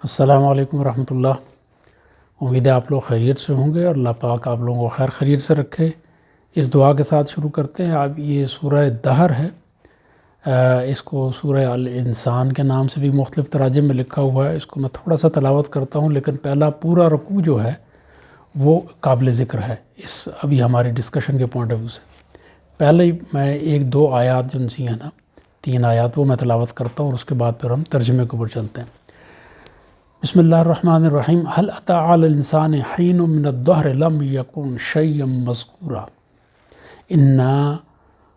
السلام علیکم ورحمۃ اللہ۔ امید ہے آپ لوگ خیریت سے ہوں گے اور اللہ پاک آپ لوگوں کو خیر خیریت سے رکھے۔ اس دعا کے ساتھ شروع کرتے ہیں۔ اب یہ سورہ دہر ہے، اس کو سورہ الانسان کے نام سے بھی مختلف تراجم میں لکھا ہوا ہے۔ اس کو میں تھوڑا سا تلاوت کرتا ہوں، لیکن پہلا پورا رکوع جو ہے وہ قابل ذکر ہے اس ابھی ہماری ڈسکشن کے پوائنٹ آف ویو سے۔ پہلے ہی میں ایک دو آیات جو سی ہیں نا، 3 آیات، وہ میں تلاوت کرتا ہوں اور اس کے بعد پھر ہم ترجمے کے اوپر چلتے ہیں۔ بسم اللہ الرحمن الرحیم۔ هل اتى على الانسان حين من الدهر لم يكن شيئا مذکورا انا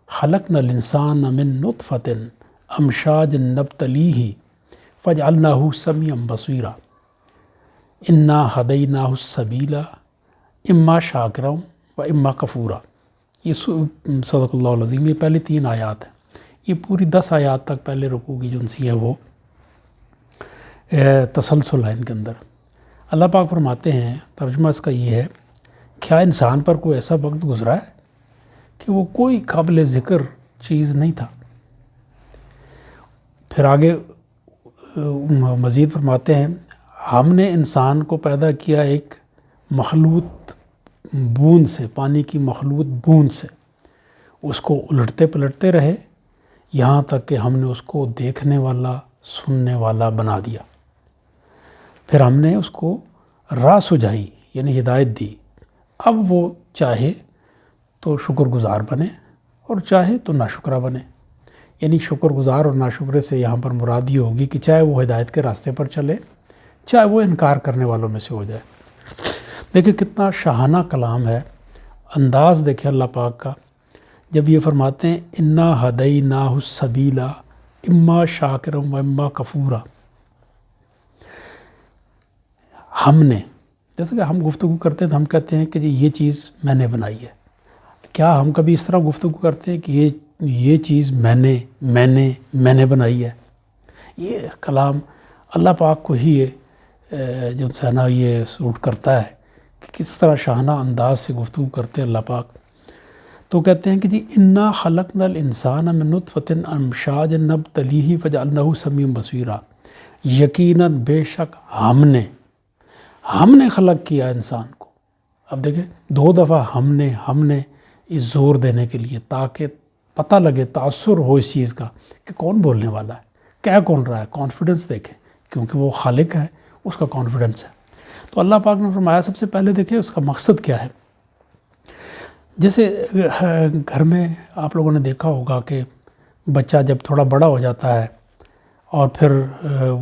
خلقنا الانسان من نطفة امشاج نبتلیہ فجعلناه سمیعا بصیرا انا ہدیناہ السبیل اما شاکرا و اما کفورا۔ یہ صدق اللہ العظیم۔ یہ پہلی 3 آیات ہیں۔ یہ پوری 10 آیات تک پہلے رکوع کی جو سی ہے وہ تسلسل ہے ان کے اندر۔ اللہ پاک فرماتے ہیں، ترجمہ اس کا یہ ہے، کیا انسان پر کوئی ایسا وقت گزرا ہے کہ وہ کوئی قابل ذکر چیز نہیں تھا؟ پھر آگے مزید فرماتے ہیں، ہم نے انسان کو پیدا کیا ایک مخلوط بوند سے، پانی کی مخلوط بوند سے۔ اس کو الٹتے پلٹتے رہے یہاں تک کہ ہم نے اس کو دیکھنے والا، سننے والا بنا دیا۔ پھر ہم نے اس کو راہ سجائی، یعنی ہدایت دی۔ اب وہ چاہے تو شکر گزار بنے اور چاہے تو ناشکرہ بنے۔ یعنی شکر گزار اور ناشکرے سے یہاں پر مراد یہ ہوگی کہ چاہے وہ ہدایت کے راستے پر چلے، چاہے وہ انکار کرنے والوں میں سے ہو جائے۔ دیکھیں کتنا شاہانہ کلام ہے، انداز دیکھیں اللہ پاک کا، جب یہ فرماتے ہیں انا ہدیناہ السبیل اما شاکرا و اما کفورا۔ ہم نے، جیسے کہ ہم گفتگو کرتے ہیں تو ہم کہتے ہیں کہ جی یہ چیز میں نے بنائی ہے۔ کیا ہم کبھی اس طرح گفتگو کرتے ہیں کہ یہ چیز میں نے بنائی ہے؟ یہ کلام اللہ پاک کو ہی جو ہے نا یہ سوٹ کرتا ہے کہ کس طرح شاہانہ انداز سے گفتگو کرتے ہیں اللہ پاک۔ تو کہتے ہیں کہ جی انا خلقنا الانسان من نطفة امشاج نبتلیہ فجعلناہ سمیعا بصیرا۔ یقیناً بے شک ہم نے خلق کیا انسان کو۔ اب دیکھیں 2 دفعہ ہم نے اس زور دینے کے لیے، تاکہ پتہ لگے، تاثر ہو اس چیز کا کہ کون بولنے والا ہے، کیا کون رہا ہے۔ کانفیڈنس دیکھیں، کیونکہ وہ خالق ہے، اس کا کانفیڈنس ہے۔ تو اللہ پاک نے فرمایا سب سے پہلے دیکھیں اس کا مقصد کیا ہے۔ جیسے گھر میں آپ لوگوں نے دیکھا ہوگا کہ بچہ جب تھوڑا بڑا ہو جاتا ہے اور پھر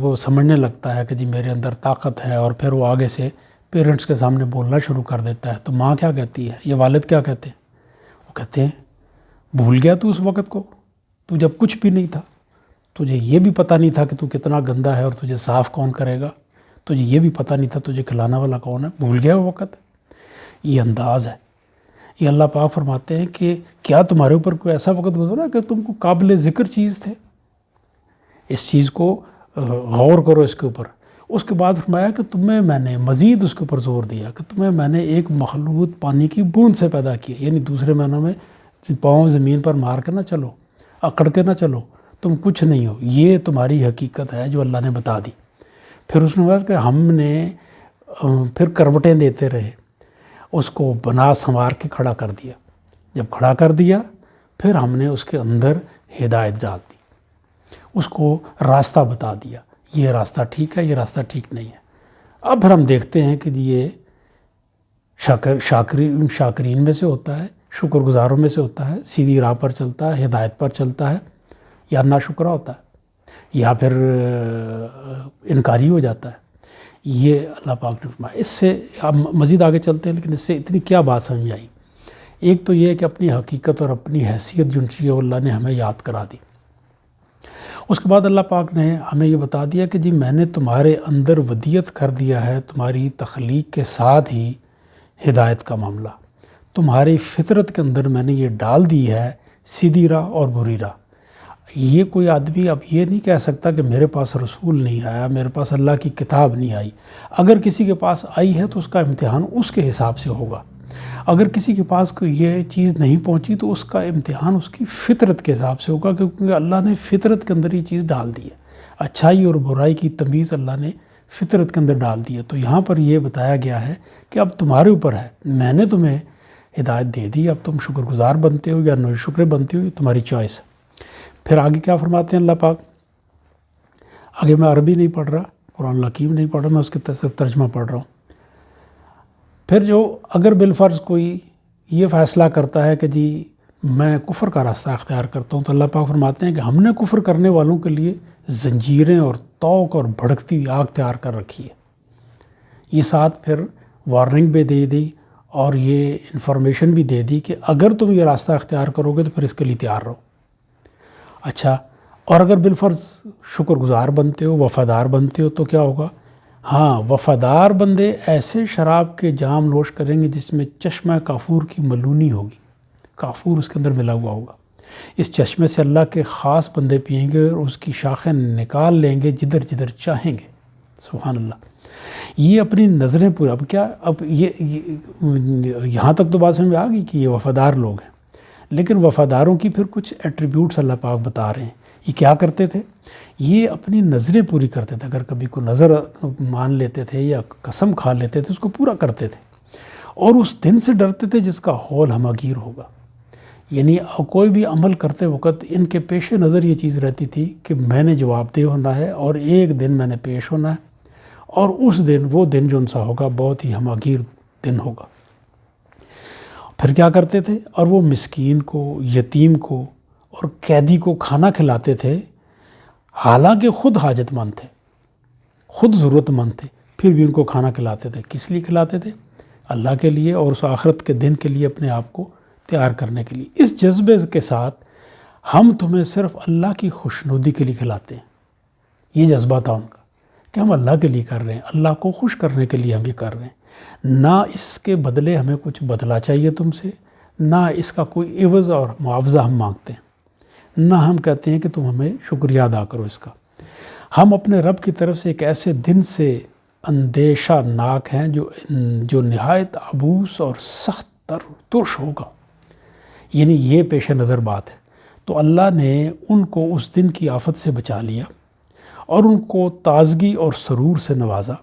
وہ سمجھنے لگتا ہے کہ جی میرے اندر طاقت ہے، اور پھر وہ آگے سے پیرنٹس کے سامنے بولنا شروع کر دیتا ہے، تو ماں کیا کہتی ہے یا والد کیا کہتے ہیں؟ وہ کہتے ہیں بھول گیا تو اس وقت کو، تو جب کچھ بھی نہیں تھا، تجھے یہ بھی پتہ نہیں تھا کہ تو کتنا گندا ہے اور تجھے صاف کون کرے گا، تجھے یہ بھی پتہ نہیں تھا تجھے کھلانا والا کون ہے، بھول گیا وہ وقت۔ یہ انداز ہے۔ یہ اللہ پاک فرماتے ہیں کہ کیا تمہارے اوپر کوئی ایسا وقت گزرا کہ تم کو قابل ذکر چیز تھے؟ اس چیز کو غور کرو اس کے اوپر۔ اس کے بعد فرمایا کہ تمہیں میں نے مزید اس کے اوپر زور دیا کہ تمہیں میں نے ایک مخلوط پانی کی بوند سے پیدا کیا، یعنی دوسرے معنوں میں پاؤں زمین پر مار کے نہ چلو، اکڑ کے نہ چلو، تم کچھ نہیں ہو، یہ تمہاری حقیقت ہے جو اللہ نے بتا دی۔ پھر اس نے کہا کہ ہم نے پھر کروٹیں دیتے رہے، اس کو بنا سنوار کے کھڑا کر دیا۔ جب کھڑا کر دیا پھر ہم نے اس کے اندر ہدایت ڈال دی، اس کو راستہ بتا دیا، یہ راستہ ٹھیک ہے، یہ راستہ ٹھیک نہیں ہے۔ اب پھر ہم دیکھتے ہیں کہ یہ شاکرین میں سے ہوتا ہے، شکر گزاروں میں سے ہوتا ہے، سیدھی راہ پر چلتا ہے، ہدایت پر چلتا ہے، یا ناشکرہ ہوتا ہے، یا پھر انکاری ہو جاتا ہے۔ یہ اللہ پاک نے فرمایا۔ اس سے اب مزید آگے چلتے ہیں، لیکن اس سے اتنی کیا بات سمجھ آئی؟ ایک تو یہ ہے کہ اپنی حقیقت اور اپنی حیثیت جو ہے وہ اللہ نے ہمیں یاد کرا دی۔ اس کے بعد اللہ پاک نے ہمیں یہ بتا دیا کہ جی میں نے تمہارے اندر ودیت کر دیا ہے، تمہاری تخلیق کے ساتھ ہی ہدایت کا معاملہ، تمہاری فطرت کے اندر میں نے یہ ڈال دی ہے سیدھی راہ اور بری راہ۔ یہ کوئی آدمی اب یہ نہیں کہہ سکتا کہ میرے پاس رسول نہیں آیا، میرے پاس اللہ کی کتاب نہیں آئی۔ اگر کسی کے پاس آئی ہے تو اس کا امتحان اس کے حساب سے ہوگا، اگر کسی کے پاس کوئی یہ چیز نہیں پہنچی تو اس کا امتحان اس کی فطرت کے حساب سے ہوگا، کیونکہ اللہ نے فطرت کے اندر یہ چیز ڈال دی ہے۔ اچھائی اور برائی کی تمیز اللہ نے فطرت کے اندر ڈال دی ہے۔ تو یہاں پر یہ بتایا گیا ہے کہ اب تمہارے اوپر ہے، میں نے تمہیں ہدایت دے دی، اب تم شکر گزار بنتے ہو یا نوش شکر بنتے ہو، یہ تمہاری چوائس ہے۔ پھر آگے کیا فرماتے ہیں اللہ پاک؟ آگے میں عربی نہیں پڑھ رہا، قرآن الحکیم نہیں پڑھ رہا، میں اس کے صرف ترجمہ پڑھ رہا ہوں۔ پھر جو اگر بالفرض کوئی یہ فیصلہ کرتا ہے کہ جی میں کفر کا راستہ اختیار کرتا ہوں، تو اللہ پاک فرماتے ہیں کہ ہم نے کفر کرنے والوں کے لیے زنجیریں اور طوق اور بھڑکتی ہوئی آگ تیار کر رکھی ہے۔ یہ ساتھ پھر وارننگ بھی دے دی اور یہ انفارمیشن بھی دے دی کہ اگر تم یہ راستہ اختیار کرو گے تو پھر اس کے لیے تیار رہو۔ اچھا، اور اگر بالفرض شکر گزار بنتے ہو، وفادار بنتے ہو، تو کیا ہوگا؟ ہاں، وفادار بندے ایسے شراب کے جام نوش کریں گے جس میں چشمہ کافور کی ملونی ہوگی، کافور اس کے اندر ملا ہوا ہوگا۔ اس چشمے سے اللہ کے خاص بندے پئیں گے اور اس کی شاخیں نکال لیں گے جدھر جدھر چاہیں گے۔ سبحان اللہ۔ یہ اپنی نظریں پورا، اب کیا، اب یہ یہاں تک تو بات سمجھ میں آ گئی کہ یہ وفادار لوگ ہیں، لیکن وفاداروں کی پھر کچھ ایٹریبیوٹس اللہ پاک بتا رہے ہیں۔ یہ کیا کرتے تھے؟ یہ اپنی نظریں پوری کرتے تھے۔ اگر کبھی کوئی نظر مان لیتے تھے یا قسم کھا لیتے تھے، اس کو پورا کرتے تھے، اور اس دن سے ڈرتے تھے جس کا ہول ہماگیر ہوگا۔ یعنی کوئی بھی عمل کرتے وقت ان کے پیش نظر یہ چیز رہتی تھی کہ میں نے جواب دہ ہونا ہے اور ایک دن میں نے پیش ہونا ہے، اور اس دن، وہ دن جو ان سا ہوگا بہت ہی ہماگیر دن ہوگا۔ پھر کیا کرتے تھے؟ اور وہ مسکین کو، یتیم کو اور قیدی کو کھانا کھلاتے تھے، حالانکہ خود حاجت مند تھے، خود ضرورت مند تھے، پھر بھی ان کو کھانا کھلاتے تھے۔ کس لیے کھلاتے تھے؟ اللہ کے لیے اور اس آخرت کے دن کے لیے، اپنے آپ کو تیار کرنے کے لیے۔ اس جذبے کے ساتھ ہم تمہیں صرف اللہ کی خوشنودی کے لیے کھلاتے ہیں۔ یہ جذبہ تھا ان کا کہ ہم اللہ کے لیے کر رہے ہیں، اللہ کو خوش کرنے کے لیے ہم یہ کر رہے ہیں، نہ اس کے بدلے ہمیں کچھ بدلہ چاہیے تم سے، نہ اس کا کوئی عوض اور معاوضہ ہم مانگتے ہیں، نہ ہم کہتے ہیں کہ تم ہمیں شکریہ ادا کرو اس کا۔ ہم اپنے رب کی طرف سے ایک ایسے دن سے اندیشہ ناک ہیں جو نہایت عبوس اور سخت ترش ہوگا، یعنی یہ پیش نظر بات ہے۔ تو اللہ نے ان کو اس دن کی آفت سے بچا لیا اور ان کو تازگی اور سرور سے نوازا،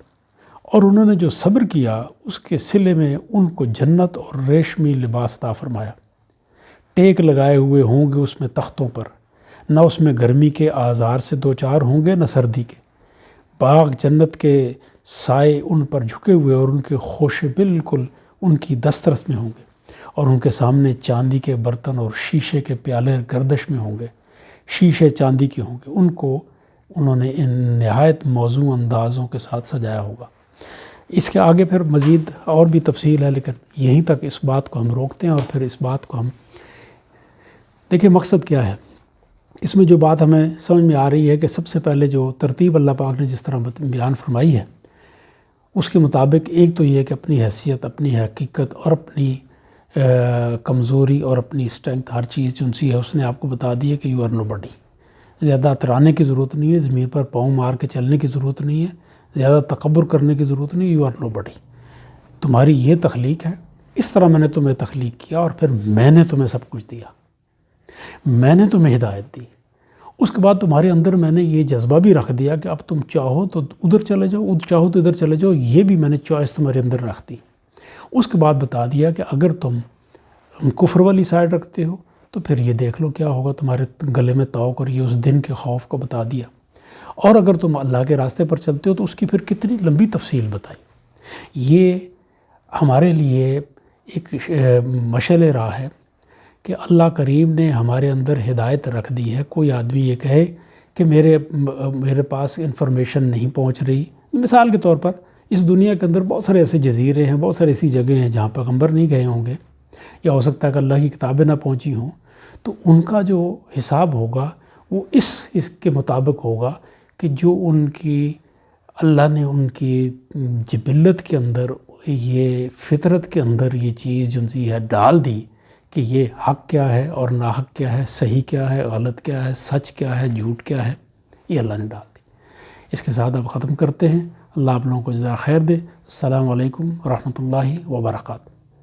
اور انہوں نے جو صبر کیا اس کے صلے میں ان کو جنت اور ریشمی لباس عطا فرمایا۔ ٹیک لگائے ہوئے ہوں گے اس میں تختوں پر، نہ اس میں گرمی کے آزار سے دوچار ہوں گے، نہ سردی کے۔ باغ جنت کے سائے ان پر جھکے ہوئے اور ان کے خوشے بالکل ان کی دسترس میں ہوں گے، اور ان کے سامنے چاندی کے برتن اور شیشے کے پیالے گردش میں ہوں گے، شیشے چاندی کے ہوں گے۔ ان کو انہوں نے ان نہایت موزوں اندازوں کے ساتھ سجایا ہوگا۔ اس کے آگے پھر مزید اور بھی تفصیل ہے، لیکن یہیں تک اس بات کو ہم روکتے ہیں، اور پھر اس بات کو ہم دیکھیں مقصد کیا ہے۔ اس میں جو بات ہمیں سمجھ میں آ رہی ہے کہ سب سے پہلے جو ترتیب اللہ پاک نے جس طرح بیان فرمائی ہے، اس کے مطابق ایک تو یہ ہے کہ اپنی حیثیت، اپنی حقیقت اور اپنی کمزوری اور اپنی اسٹرینتھ، ہر چیز جو سی ہے اس نے آپ کو بتا دی ہے کہ یو آر نو بڈی۔ زیادہ اترانے کی ضرورت نہیں ہے، زمین پر پاؤں مار کے چلنے کی ضرورت نہیں ہے، زیادہ تکبر کرنے کی ضرورت نہیں، یو آر نو بڈی۔ تمہاری یہ تخلیق ہے، اس طرح میں نے تمہیں تخلیق کیا، اور پھر میں نے تمہیں سب کچھ دیا، میں نے تمہیں ہدایت دی۔ اس کے بعد تمہارے اندر میں نے یہ جذبہ بھی رکھ دیا کہ اب تم چاہو تو ادھر چلے جاؤ، چاہو تو ادھر چلے جاؤ، یہ بھی میں نے چوائس تمہارے اندر رکھ دی۔ اس کے بعد بتا دیا کہ اگر تم کفر والی سائڈ رکھتے ہو تو پھر یہ دیکھ لو کیا ہوگا، تمہارے گلے میں طوق، اور یہ اس دن کے خوف کو بتا دیا۔ اور اگر تم اللہ کے راستے پر چلتے ہو تو اس کی پھر کتنی لمبی تفصیل بتائی۔ یہ ہمارے لیے ایک مشعل راہ ہے کہ اللہ کریم نے ہمارے اندر ہدایت رکھ دی ہے۔ کوئی آدمی یہ کہے کہ میرے پاس انفارمیشن نہیں پہنچ رہی، مثال کے طور پر اس دنیا کے اندر بہت سارے ایسے جزیرے ہیں، بہت سارے ایسی جگہیں ہیں جہاں پیغمبر نہیں گئے ہوں گے، یا ہو سکتا ہے کہ اللہ کی کتابیں نہ پہنچی ہوں، تو ان کا جو حساب ہوگا وہ اس کے مطابق ہوگا کہ جو ان کی اللہ نے ان کی جبلت کے اندر، یہ فطرت کے اندر یہ چیز جو سی ہے ڈال دی کہ یہ حق کیا ہے اور ناحق کیا ہے، صحیح کیا ہے، غلط کیا ہے، سچ کیا ہے، جھوٹ کیا ہے، یہ اللہ نے ڈال دی۔ اس کے ساتھ اب ختم کرتے ہیں۔ اللہ آپ لوگوں کو جزائے خیر دے۔ السلام علیکم ورحمۃ اللہ وبرکاتہ۔